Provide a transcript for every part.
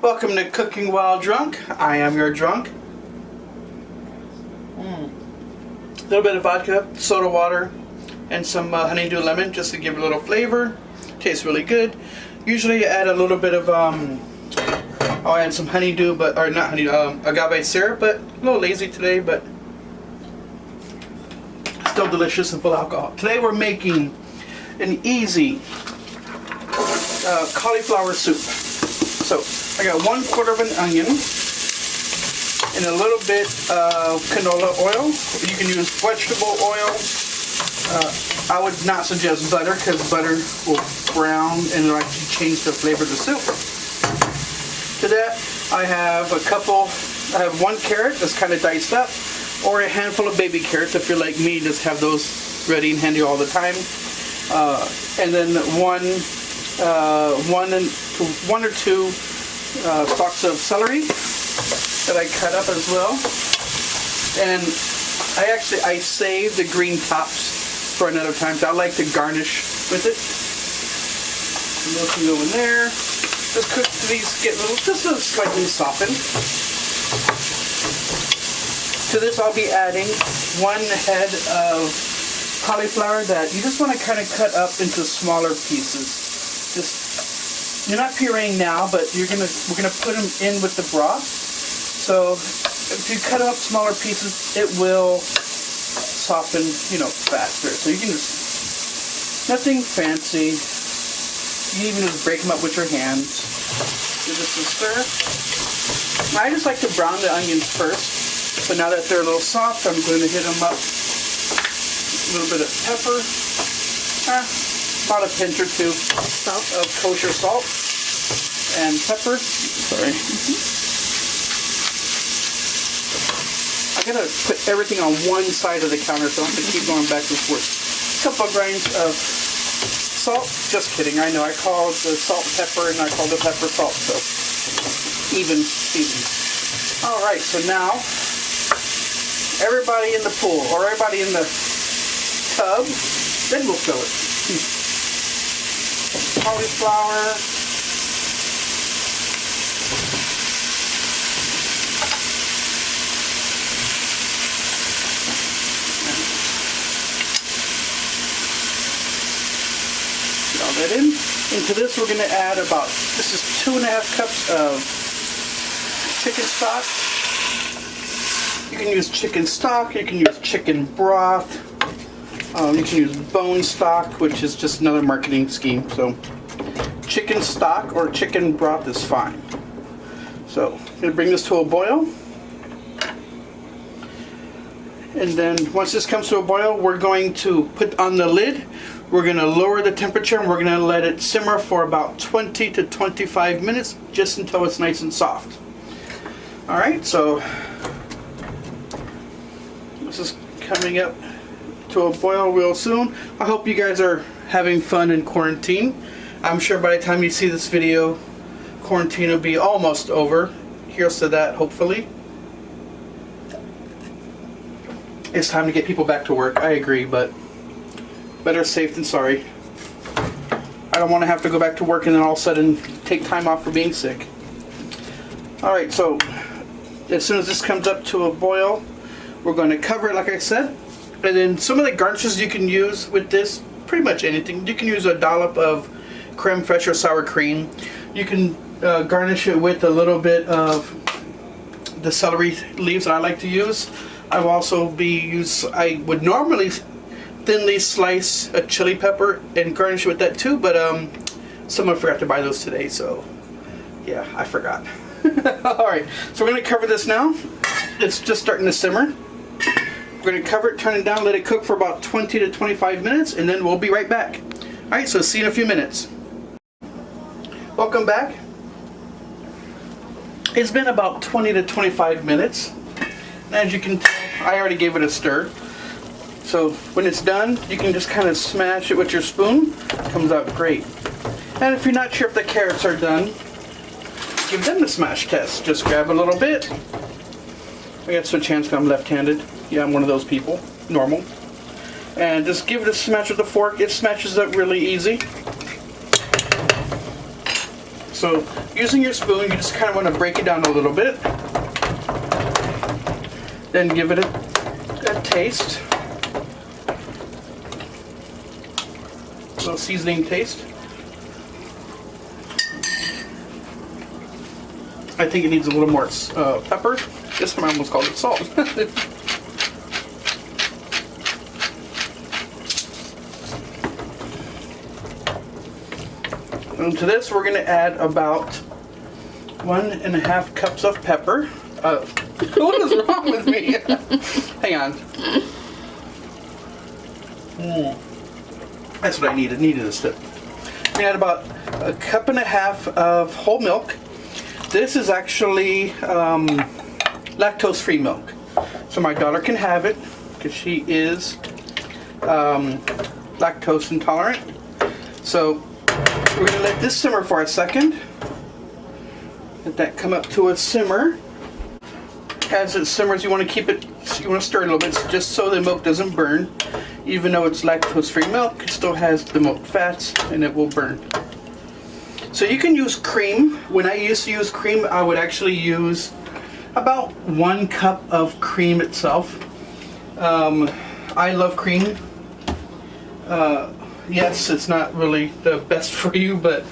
Welcome to Cooking While Drunk. I am your drunk. A little bit of vodka, soda water, and some honeydew lemon just to give it a little flavor. Tastes really good. Usually add a little bit of I'll add some honeydew, or not honeydew, agave syrup, but a little lazy today, but still delicious and full of alcohol. Today we're making an easy cauliflower soup. So I got 1/4 of an onion and a little bit of canola oil. You can use vegetable oil. I would not suggest butter because butter will brown and it'll actually change the flavor of the soup. To that I have one carrot that's kind of diced up, or a handful of baby carrots if you're like me, just have those ready and handy all the time. And then one or two stalks of celery that I cut up as well. And I save the green tops for another time, so I like to garnish with it. And those can go in there. Just cook these, get just slightly softened. To this I'll be adding 1 head of cauliflower that you just want to kind of cut up into smaller pieces. You're not pureeing now, but we're gonna put them in with the broth. So if you cut up smaller pieces, it will soften, faster. So you can nothing fancy. You can even just break them up with your hands. Give this a stir. I just like to brown the onions first. So now that they're a little soft, I'm going to hit them up. A little bit of pepper. About a pinch or two of kosher salt and pepper. Sorry. I gotta put everything on one side of the counter, so I have to keep going back and forth. A couple of grains of salt. Just kidding. I know I call the salt pepper and I call the pepper salt. So even. All right. So now everybody in the pool or everybody in the tub, then we'll fill it. Cauliflower. Get all that in. Into this we're going to add this is 2.5 cups of chicken stock. You can use chicken stock, you can use chicken broth. You can use bone stock, which is just another marketing scheme. So chicken stock or chicken broth is fine. So I'm going to bring this to a boil. And then once this comes to a boil, we're going to put on the lid. We're going to lower the temperature and we're going to let it simmer for about 20 to 25 minutes, just until it's nice and soft. Alright, so this is coming up to a boil real soon. I hope you guys are having fun in quarantine. I'm sure by the time you see this video, quarantine will be almost over. Here's to that, hopefully. It's time to get people back to work. I agree, but better safe than sorry. I don't want to have to go back to work and then all of a sudden take time off for being sick. Alright, so as soon as this comes up to a boil, we're going to cover it like I said. And then some of the garnishes you can use with this, pretty much anything. You can use a dollop of creme fraiche or sour cream. You can garnish it with a little bit of the celery leaves that I like to use. I would normally thinly slice a chili pepper and garnish it with that too, but someone forgot to buy those today, so yeah, I forgot. Alright, so we're going to cover this now. It's just starting to simmer. We're going to cover it, turn it down, let it cook for about 20 to 25 minutes, and then we'll be right back. Alright, so see you in a few minutes. Welcome back. It's been about 20 to 25 minutes. And as you can tell, I already gave it a stir. So when it's done, you can just kind of smash it with your spoon. It comes out great. And if you're not sure if the carrots are done, give them the smash test. Just grab a little bit. I got some chance because I'm left-handed. Yeah, I'm one of those people. Normal. And just give it a smash with a fork. It smashes up really easy. So using your spoon, you just kind of want to break it down a little bit. Then give it a taste. A little seasoning taste. I think it needs a little more pepper. This time I almost called it salt. And to this, we're going to add about 1.5 cups of pepper. What is wrong with me? Hang on. That's what I needed. Needed this tip. We add about 1.5 cups of whole milk. This is actually lactose-free milk, so my daughter can have it because she is lactose intolerant. So we're going to let this simmer for a second. Let that come up to a simmer. As it simmers, you want to keep it, you want to stir it a little bit just so the milk doesn't burn. Even though it's lactose-free milk, it still has the milk fats and it will burn. So you can use cream. When I used to use cream, I would actually use about 1 cup of cream itself. I love cream. Yes, it's not really the best for you, but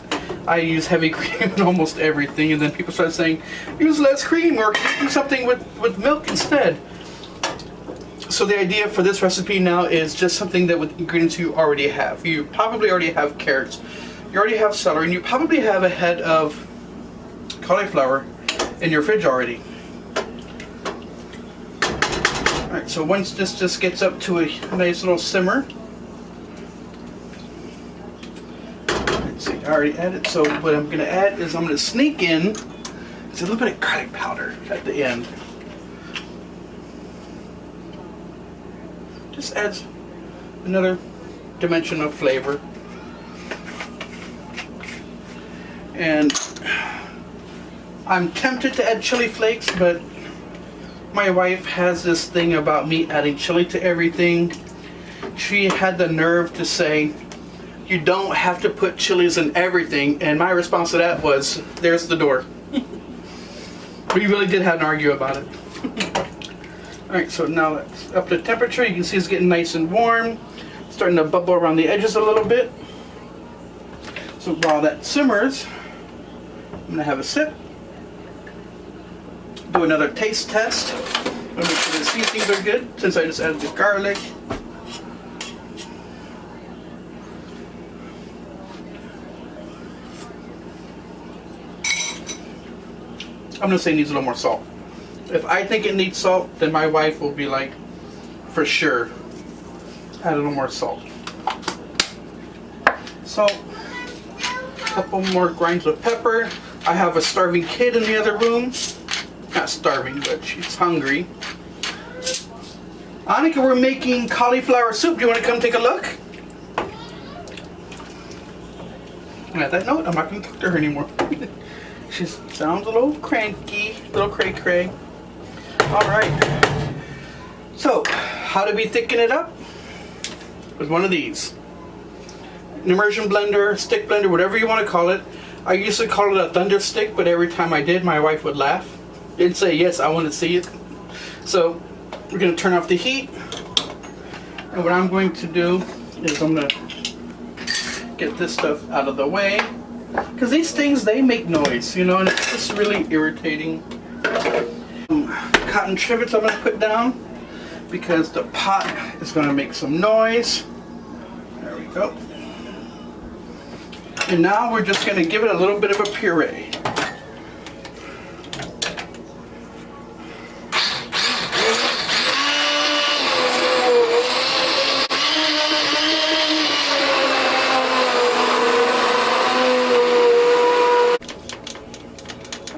I use heavy cream in almost everything. And then people start saying, use less cream or do something with milk instead. So the idea for this recipe now is just something that with ingredients you already have. You probably already have carrots. You already have celery, and you probably have a head of cauliflower in your fridge already. Alright, so once this just gets up to a nice little simmer, let's see, I already added, so what I'm going to add is I'm going to sneak in a little bit of garlic powder at the end. Just adds another dimension of flavor. And I'm tempted to add chili flakes, but my wife has this thing about me adding chili to everything. She had the nerve to say, you don't have to put chilies in everything. And my response to that was, there's the door. We really did have an argue about it. Alright, so now it's up to temperature. You can see it's getting nice and warm. Starting to bubble around the edges a little bit. So while that simmers, I'm going to have a sip. Do another taste test. Make sure the seasonings are good since I just added the garlic. I'm going to say it needs a little more salt. If I think it needs salt, then my wife will be like, for sure, add a little more salt. Salt. A couple more grinds of pepper. I have a starving kid in the other room. Not starving, but she's hungry. Annika, we're making cauliflower soup. Do you want to come take a look? And at that note, I'm not going to talk to her anymore. She sounds a little cranky, a little cray-cray. Alright. So, how do we thicken it up? With one of these. An immersion blender, stick blender, whatever you want to call it. I used to call it a thunder stick, but every time I did, my wife would laugh. It'd say, yes, I want to see it. So, we're going to turn off the heat. And what I'm going to do is I'm going to get this stuff out of the way. Because these things, they make noise, you know, and it's just really irritating. Cotton trivets I'm going to put down because the pot is going to make some noise. There we go. And now we're just going to give it a little bit of a puree.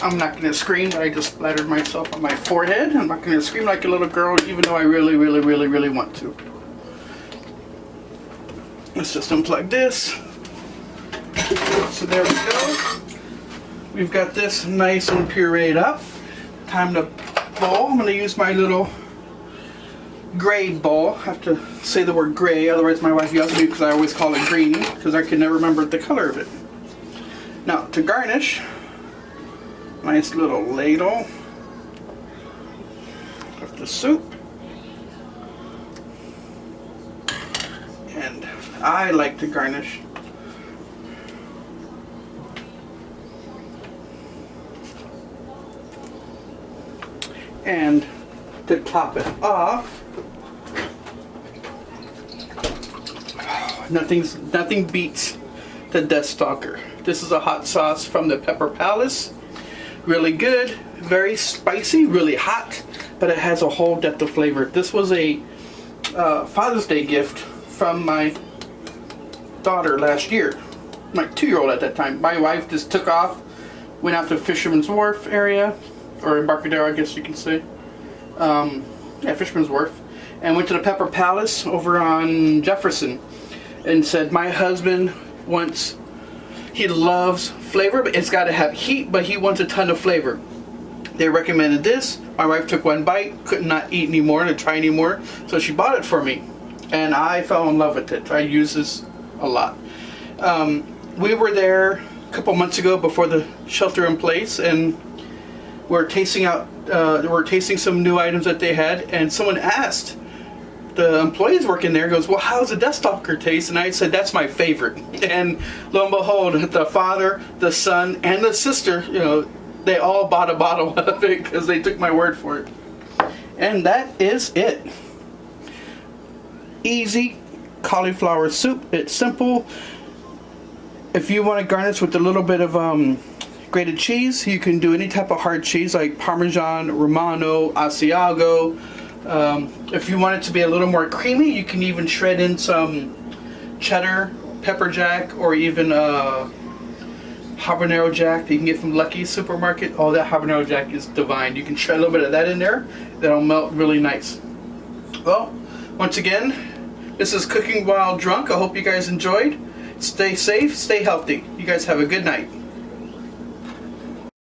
I'm not going to scream that I just splattered myself on my forehead. I'm not going to scream like a little girl, even though I really want to. Let's just unplug this. So there we go. We've got this nice and pureed up. Time to bowl. I'm going to use my little gray bowl. I have to say the word gray, otherwise my wife yells at me because I always call it green because I can never remember the color of it. Now to garnish, nice little ladle of the soup. And I like to garnish and to top it off, nothing beats the Death Stalker. This is a hot sauce from the Pepper Palace. Really good, very spicy, really hot, but it has a whole depth of flavor. This was a Father's Day gift from my daughter last year, my 2-year-old at that time. My wife just took off, went out to Fisherman's Wharf area, or Embarcadero, I guess you can say. Yeah, Fisherman's Wharf, and went to the Pepper Palace over on Jefferson, and said my husband wants, he loves flavor, but it's got to have heat, but he wants a ton of flavor. They recommended this. My wife took one bite, could not eat anymore and try anymore, so she bought it for me, and I fell in love with it. I use this a lot. We were there a couple months ago before the shelter in place, and we're tasting some new items that they had, and someone asked the employees working there, goes, well, how's the Death Stalker taste? And I said, that's my favorite. And lo and behold, the father, the son, and the sister, you know, they all bought a bottle of it because they took my word for it. And that is it. Easy cauliflower soup. It's simple. If you want to garnish with a little bit of grated cheese, you can do any type of hard cheese like Parmesan, Romano, Asiago. If you want it to be a little more creamy, you can even shred in some cheddar, pepper jack, or even habanero jack that you can get from Lucky's supermarket. Oh, that habanero jack is divine. You can shred a little bit of that in there. That'll melt really nice. Well, once again, this is Cooking While Drunk. I hope you guys enjoyed. Stay safe, stay healthy. You guys have a good night.